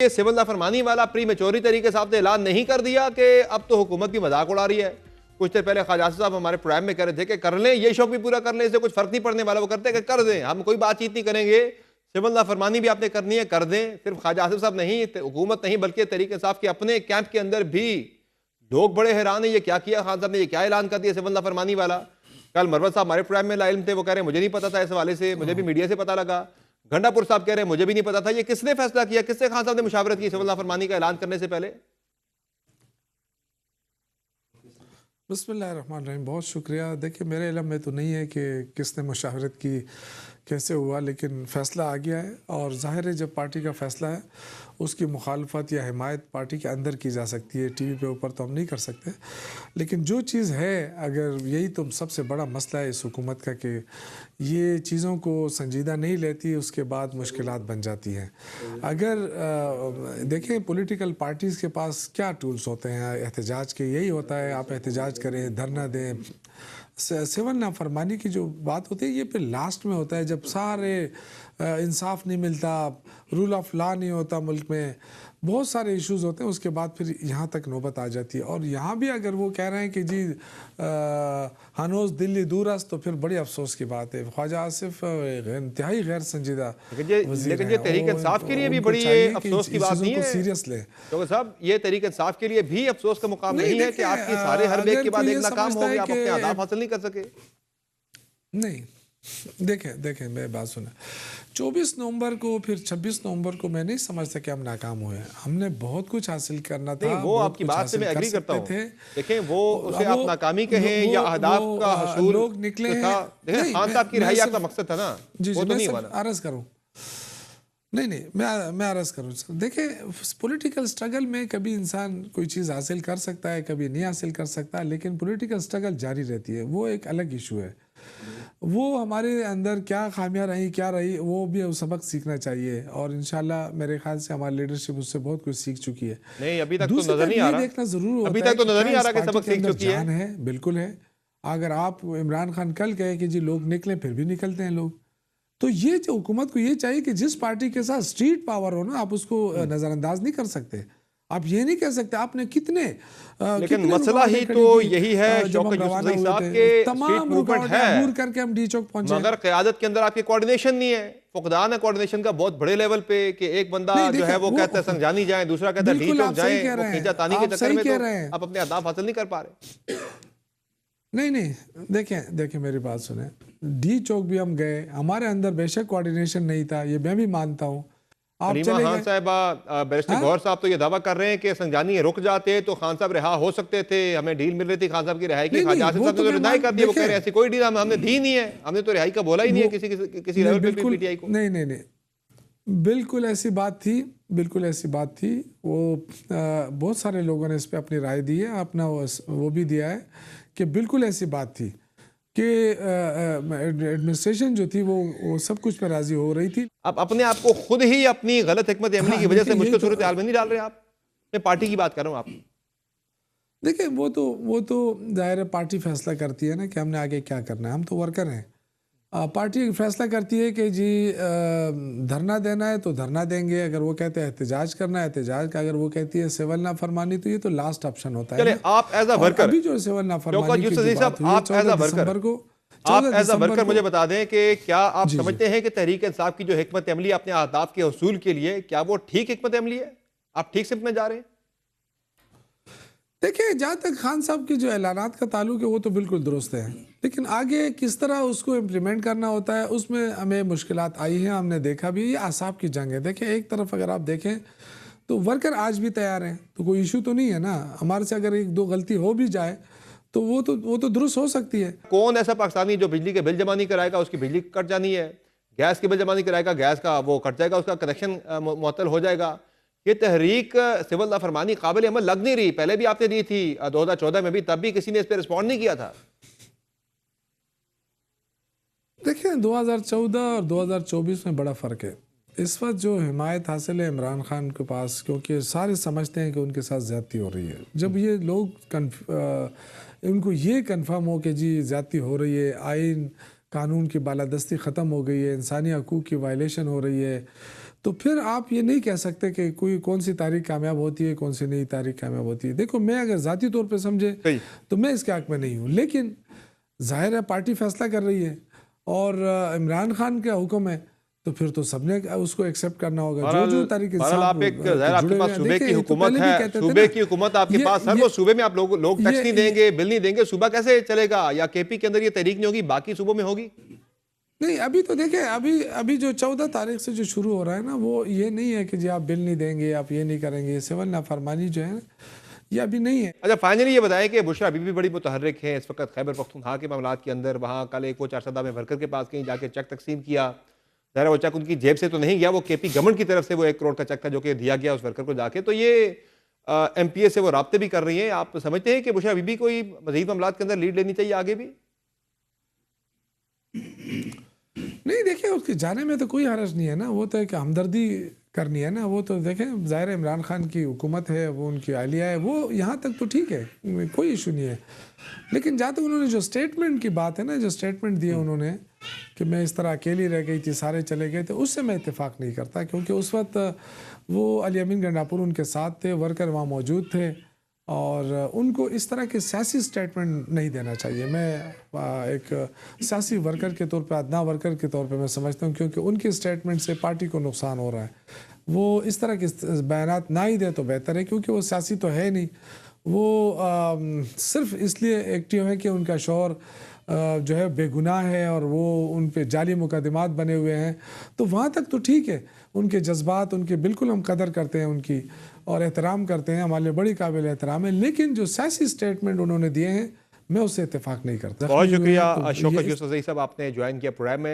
ये सिविल नाफरमानी वाला प्री मेच्योरी तरीके से आपने ऐलान नहीं कर दिया कि अब तो हुकूमत की मजाक उड़ा रही है? कुछ देर पहले ख्वाजा साहब हमारे प्रोग्राम में कह रहे थे कि कर लें, ये शौक भी पूरा कर लें, इससे कुछ फर्क नहीं पड़ने वाला। वो करते कि कर दें, हम कोई बातचीत नहीं करेंगे, सिविल नाफरमानी भी आपने करनी है कर दें। सिर्फ ख्वाजा आसिफ साहब नहीं, हुकूमत नहीं, बल्कि तरीके इंसाफ के अपने कैंप के अंदर भी लोग बड़े हैरान है, ये क्या किया खान साहब ने, ये क्या ऐलान कर दिया सिविल नाफरमानी वाला। कल मरवत साहब हमारे प्रोग्राम में लाइल थे, वो कह रहे हैं मुझे नहीं पता था, इस हवाले से मुझे भी मीडिया से पता लगा। गंडापुर साहब कह रहे हैं मुझे भी नहीं पता था। ये किसने फैसला किया, किससे खान साहब ने मुशावरत की सिविल नाफरमानी का ऐलान करने से पहले? बिस्मिल्लाहिर्रहमानिर्रहीम, बहुत शुक्रिया। देखिए, मेरे इल्म में तो नहीं है कि किसने मुशावरत की, कैसे हुआ, लेकिन फ़ैसला आ गया है। और ज़ाहिर है जब पार्टी का फ़ैसला है उसकी मुखालफत या हिमायत पार्टी के अंदर की जा सकती है, टीवी पे ऊपर तो हम नहीं कर सकते। लेकिन जो चीज़ है, अगर यही तो सबसे बड़ा मसला है इस हुकूमत का कि ये चीज़ों को संजीदा नहीं लेती, उसके बाद मुश्किलात बन जाती हैं। अगर देखें पॉलिटिकल पार्टीज़ के पास क्या टूल्स होते हैं एहतजाज के, यही होता है आप एहतजाज करें, धरना दें। सिविल नाफरमानी की जो बात होती है ये फिर लास्ट में होता है, जब सारे इंसाफ नहीं मिलता, रूल ऑफ लॉ नहीं होता मुल्क में, बहुत सारे इश्यूज होते हैं, उसके बाद फिर यहाँ तक नौबत आ जाती है। और यहाँ भी अगर वो कह रहे हैं कि जी हनोज दिल्ली दूरस, तो फिर बड़ी अफसोस की बात है। ख्वाजा आसिफ इंतहाई गैर संजीदा लेकिन ये तहरीक इंसाफ के लिए भी बड़ी अफसोस की बात नहीं है सीरियस ले। तो साहब ये तहरीक इंसाफ के लिए भी अफसोस का मुकाम नहीं है कि आपकी सारे हर एक के बाद एक नाकाम हो गया, आप अपने अहदाफ हासिल नहीं कर सके? नहीं, देखें मैं बात सुना, 24 नवंबर को फिर 26 नवंबर को मैं नहीं समझता कि हम नाकाम हुए। हमने बहुत कुछ हासिल करना था। नहीं, वो आपकी बात से मैं एग्री करता हूँ। देखें, वो उसे आप नाकामी कहें या अहदाफ का हसूल, लोग निकले हैं। देखें खान साहब की रिहाई आपका मकसद था ना, वो तो नहीं हुआ ना। अर्ज करूँ, नहीं मैं अर्ज करूँ। देखिए, पॉलिटिकल स्ट्रगल में कभी इंसान कोई चीज़ हासिल कर सकता है, कभी नहीं हासिल कर सकता, लेकिन पॉलिटिकल स्ट्रगल जारी रहती है, वो एक अलग इशू है। वो हमारे अंदर क्या खामियां रही, क्या रही, वो भी सबक सीखना चाहिए। और इंशाल्लाह मेरे ख्याल से हमारी लीडरशिप उससे बहुत कुछ सीख चुकी है। नहीं, अभी तक तो नजर नहीं आ रहा, देखना जरूर होता है, अभी तक तो नजर नहीं आ रहा कि सबक सीख चुकी है। बिल्कुल है। अगर आप इमरान खान कल कहे कि जी लोग निकले, फिर भी निकलते हैं लोग। तो ये जो हुकूमत को ये चाहिए कि जिस पार्टी के साथ स्ट्रीट पावर हो ना, आप उसको नजरअंदाज नहीं कर सकते। आप ये नहीं कह सकते आपने कितने लेकिन मसला ही तो यही है शौकत यूसुफ साहब के, तमाम रुकावट है दूर करके हम डी चौक पहुंचे, मगर क़यादत के अंदर आपके कोऑर्डिनेशन नहीं है, फुकदान है कोऑर्डिनेशन का बहुत बड़े लेवल पे कि एक बंदा जो है वो कहता है संजानी जाए, दूसरा कहता है डी चौक जाए, वो खींचातानी के चक्कर में तो आप अपने अहदाफ हासिल नहीं कर पा रहे। नहीं, देखें मेरी बात सुने, डी चौक भी हम गए, हमारे अंदर बेशक कोऑर्डिनेशन नहीं था, ये मैं भी मानता हूँ। आप चले खान साहब, बैरिस्टर गौहर साहब तो ये दावा कर रहे हैं कि संजानी रुक जाते तो खान साहब रिहा हो सकते थे, हमें डील मिल रही थी खान साहब की रिहाई की। ख्वाजा आसिफ साहब ने तो रिहाई कर दी, वो कह रहे हैं ऐसी कोई डील हमने दी नहीं है, हमने तो रिहाई का बोला ही नहीं है किसी लेवल पे भी पीटीआई को। नहीं, बिल्कुल ऐसी बात थी। वो बहुत सारे लोगों ने इस पर अपनी राय दी है, अपना वो भी दिया है कि बिल्कुल ऐसी बात थी कि एडमिनिस्ट्रेशन जो थी वो सब कुछ पे राजी हो रही थी। आप अपने आप को खुद ही अपनी गलत हिकमत अमली की वजह से मुश्किल सूरत हाल में नहीं डाल रहे आप? मैं पार्टी की बात कर रहा हूँ। आप देखिए, वो तो जाहिर है पार्टी फैसला करती है ना कि हमने आगे क्या करना है। हम तो वर्कर हैं, पार्टी फैसला करती है कि जी धरना देना है तो धरना देंगे, अगर वो कहते हैं एहतजाज करना है एहतजाज का, अगर वो कहती है सिविल नाफरमानी तो ये तो लास्ट ऑप्शन होता है। चले, आप एज अ वर्कर, अभी जो सिविल नाफरमानी की बात हुई, आप एज अ वर्कर मुझे बता दें कि क्या आप समझते हैं कि तहरीक इंसाफ की जो हिकमत अमली अपने अहदाफ के हसूल के लिए, क्या वो ठीक हिकमत अमली है? आप ठीक सिमत में जा रहे हैं? देखिए, जहाँ तक खान साहब की जो ऐलानात का ताल्लुक है वो तो बिल्कुल दुरुस्त है, लेकिन आगे किस तरह उसको इम्प्लीमेंट करना होता है उसमें हमें मुश्किलात आई हैं, हमने देखा भी। ये आसाब की जंग है। देखिए, एक तरफ अगर आप देखें तो वर्कर आज भी तैयार हैं, तो कोई इशू तो नहीं है ना। हमारे से अगर एक दो गलती हो भी जाए तो वो तो दुरुस्त हो सकती है। कौन ऐसा पाकिस्तानी जो बिजली के बिल जमा नहीं कराएगा, उसकी बिजली कट जानी है, गैस के बिल जमा नहीं कराएगा, गैस का वो कट जाएगा, उसका कनेक्शन मुअत्तल हो जाएगा। ये तहरीक सिविल नाफरमानी काबिल अमल लग नहीं रही। पहले भी आपने दी थी 2014 में भी, तब भी किसी ने इस पर रिस्पॉन्ड नहीं किया था। देखिए, 2014 और 2024 में बड़ा फ़र्क है। इस वक्त जो हिमायत हासिल है इमरान खान के पास, क्योंकि सारे समझते हैं कि उनके साथ ज़्यादती हो रही है। जब ये लोग उनको ये कन्फर्म हो कि जी ज़्यादती हो रही है, आइन कानून की बालादस्ती ख़त्म हो गई है, इंसानी हकूक़ की वायलेशन हो रही है, तो फिर आप ये नहीं कह सकते कि कोई कौन सी तारीख कामयाब होती है, कौन सी नई तारीख कामयाब होती है। देखो, मैं अगर ज़ाती तौर पे समझे सही। तो मैं इसके हक में नहीं हूँ, लेकिन जाहिर है पार्टी फैसला कर रही है और इमरान खान का हुक्म है, तो फिर तो सबने उसको एक्सेप्ट करना होगा। जो तारीख के बहरहाल साथ आप एक ज़ाहिर आपके जुड़े पास हुए हैं। सूबे की देखिए, तो हुकूमत पहले भी है, कहते थे सूबे ना, की हुकूमत आपके ये- पास है, ये- वो सूबे में आप लोग टैक्स ये- नहीं देंगे, बिल नहीं देंगे, सूबा कैसे चलेगा? या केपी के अंदर ये तहरीक नहीं होगी, बाकी सूबों में होगी? नहीं, अभी तो देखें, अभी जो 14 तारीख से जो शुरू हो रहा है ना, वो ये नहीं है कि जी आप बिल नहीं देंगे, आप ये नहीं करेंगे। सिविल नाफरमानी जो है ये अभी नहीं है। अच्छा, फाइनली ये बताएं कि बुशरा अभी भी बड़ी मुतहर्रिक है इस वक्त खैबर पख्तूनख्वा के मामलात के अंदर। वहाँ कल एक वो चारसदा में वर्कर के पास कहीं जाके चेक तकसीम किया, ज़ाहिर वो चेक उनकी जेब से तो नहीं गया, वो केपी गवर्नमेंट की तरफ से वो 1 करोड़ का चेक था जो कि दिया गया उस वर्कर को जाके। तो ये MPA से वो राब्ते भी कर रही हैं। आप समझते हैं कि बुशरा अभी भी कोई मज़ीद मामलात के अंदर लीड लेनी चाहिए आगे भी? नहीं, देखिए, उसके जाने में तो कोई हर्ज नहीं है ना। वो तो एक हमदर्दी करनी है ना। वो तो देखें, ज़ाहिर है इमरान खान की हुकूमत है, वो उनकी आलिया है, वो यहाँ तक तो ठीक है, कोई इशू नहीं है। लेकिन जहाँ तक उन्होंने जो स्टेटमेंट की बात है ना, जो स्टेटमेंट दिया उन्होंने कि मैं इस तरह अकेली रह गई थी, सारे चले गए थे, उससे मैं इत्तेफाक नहीं करता। क्योंकि उस वक्त वो अली अमीन गंडापुर उनके साथ थे, वर्कर वहाँ मौजूद थे, और उनको इस तरह के सियासी स्टेटमेंट नहीं देना चाहिए। मैं एक सियासी वर्कर के तौर पे, अदना वर्कर के तौर पे मैं समझता हूँ, क्योंकि उनके स्टेटमेंट से पार्टी को नुकसान हो रहा है। वो इस तरह के बयानात ना ही दे तो बेहतर है, क्योंकि वो सियासी तो है नहीं। वो सिर्फ इसलिए एक्टिव है कि उनका शौहर जो है बेगुनाह है और वो उन पे जाली मुकदमात बने हुए हैं। तो वहाँ तक तो ठीक है, उनके जज्बात, उनके बिल्कुल हम कदर करते हैं उनकी और एहतराम करते हैं, हमारे लिए बड़ी काबिल एहतराम है। लेकिन जो सियासी स्टेटमेंट उन्होंने दिए हैं, मैं उससे इत्तेफाक नहीं करता। बहुत शुक्रिया शौकत यूसुफ ज़ई साहब, आपने ज्वाइन किया प्रोग्राम में।